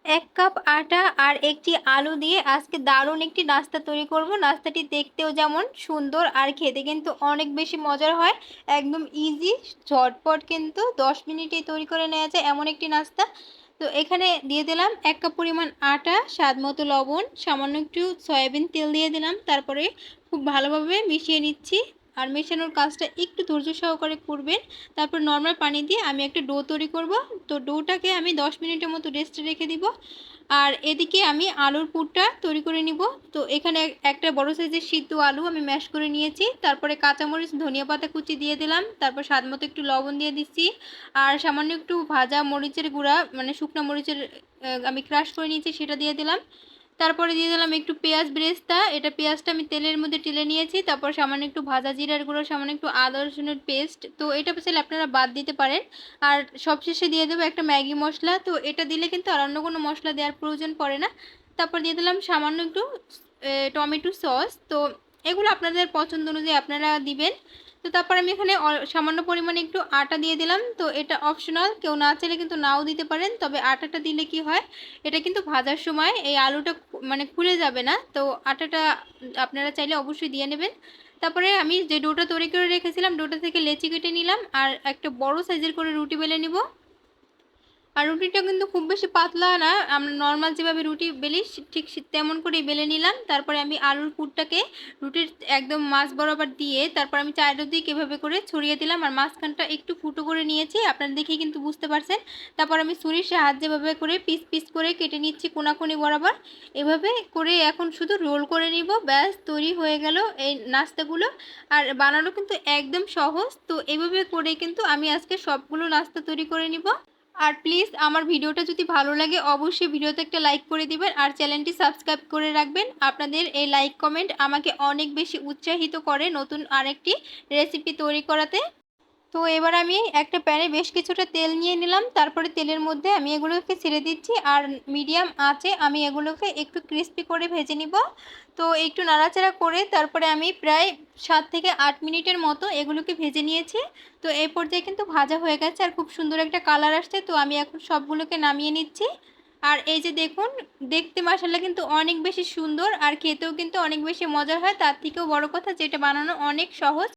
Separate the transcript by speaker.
Speaker 1: 1 cup আটা আর একটি আলু দিয়ে আজকে দারুণ একটি নাস্তা তৈরি করব। নাস্তাটি দেখতেও যেমন সুন্দর আর খেতে কিন্তু অনেক বেশি মজার হয়। একদম ইজি, ঝটপট কিন্তু 10 মিনিটেই তৈরি করে নেওয়া যায় এমন একটি নাস্তা। তো এখানে দিয়ে দিলাম 1 কাপ পরিমাণ আটা, স্বাদমতো লবণ, সামান্য একটু সয়াবিন তেল দিয়ে দিলাম। তারপরে খুব ভালোভাবে মিশিয়ে নিচ্ছি। আর মেশানোর কাজটা একটু ধৈর্য সহকারে করবেন। তারপর নরমাল পানি দিয়ে আমি একটা ডো তৈরি করব। তো ডোটাকে আমি 10 মিনিটের মতো রেস্টে রেখে দিব। আর এদিকে আমি আলুর পুরটা তৈরি করে নিব। তো এখানে একটা বড় সাইজের সিদ্ধ আলু আমি ম্যাশ করে নিয়েছি। তারপরে কাঁচামরিচ, ধনিয়া পাতা কুচি দিয়ে দিলাম। তারপর স্বাদমতো একটু লবণ দিয়ে দিচ্ছি। আর সামান্য একটু ভাজা মরিচের গুঁড়া, মানে শুকনা মরিচের আমি ক্রাশ করে নিয়েছি, সেটা দিয়ে দিলাম। তারপরে দিয়ে দিলাম একটু পেঁয়াজ বেরেস্তা। এটা পেঁয়াজটা আমি তেলের মধ্যে টেলে নিয়েছি। তারপর সামান্য একটু ভাজা জিরার গুঁড়ো, সামান্য একটু আদা রসুনের পেস্ট। তো এটা চাইলে আপনারা বাদ দিতে পারেন। আর সবশেষে দিয়ে দেবো একটা ম্যাগি মশলা। তো এটা দিলে কিন্তু আর অন্য কোনো মশলা দেওয়ার প্রয়োজন পড়ে না। তারপর দিয়ে দিলাম সামান্য একটু টমেটো সস। তো এগুলো আপনাদের পছন্দ অনুযায়ী আপনারা দিবেন। তো তারপর আমি এখানে সামান্য পরিমাণে একটু আটা দিয়ে দিলাম। তো এটা অপশনাল, কেউ না চাইলে কিন্তু নাও দিতে পারেন। তবে আটাটা দিলে কি হয়, এটা কিন্তু ভাজার সময় এই আলুটা মানে খুলে যাবে না। তো আটাটা আপনারা চাইলে অবশ্যই দিয়ে নেবেন। তারপরে আমি যে ডোটা তৈরি করে রেখেছিলাম, ডোটা থেকে লেচি কেটে নিলাম আর একটা বড় সাইজের করে রুটি বেলে নিব। আর রুটিটা কিন্তু খুব বেশি পাতলা না, আমরা নর্মাল যেভাবে রুটি বেলি ঠিক তেমন করেই বেলে নিলাম। তারপরে আমি আলুর পুরটাকে রুটির একদম মাঝ বরাবর দিয়ে তারপর আমি চারিদিকে এভাবে করে ছড়িয়ে দিলাম। আর মাঝখানটা একটু ফুটো করে নিয়েছি, আপনারা দেখেই কিন্তু বুঝতে পারছেন। তারপর আমি ছুরির সাহায্যে এভাবে করে পিস পিস করে কেটে নিচ্ছি কোনাকুনি বরাবর। এভাবে করে এখন শুধু রোল করে নিব, ব্যাস তৈরি হয়ে গেল এই নাস্তাগুলো। আর বানানো কিন্তু একদম সহজ। তো এভাবে করে কিন্তু আমি আজকে সবগুলো নাস্তা তৈরি করে নিব। আর প্লিজ আমার ভিডিওটা যদি ভালো লাগে অবশ্যই ভিডিওতে একটা লাইক করে দিবেন আর চ্যানেলটি সাবস্ক্রাইব করে রাখবেন। আপনাদের এই লাইক কমেন্ট আমাকে অনেক বেশি উৎসাহিত করে নতুন আরেকটি রেসিপি তৈরি করাতে। তো এবার আমি একটা প্যানে বেশ কিছুটা তেল নিয়ে নিলাম। তারপরে তেলের মধ্যে আমি এগুলোকে ছেড়ে দিচ্ছি আর মিডিয়াম আঁচে আমি এগুলোকে একটু ক্রিস্পি করে ভেজে নিব। তো একটু নাড়াচাড়া করে তারপরে আমি প্রায় 7 থেকে 8 মিনিটের মতো এগুলোকে ভেজে নিয়েছি। তো এই পর্যায়ে কিন্তু ভাজা হয়ে গেছে আর খুব সুন্দর একটা কালার আসছে। তো আমি এখন সবগুলোকে নামিয়ে নিচ্ছি। আর এই যে দেখুন, দেখতে মাশাআল্লাহ কিন্তু অনেক বেশি সুন্দর আর খেতেও কিন্তু অনেক বেশি মজার হয়। তার থেকেও বড় কথা, যেটা বানানো অনেক সহজ।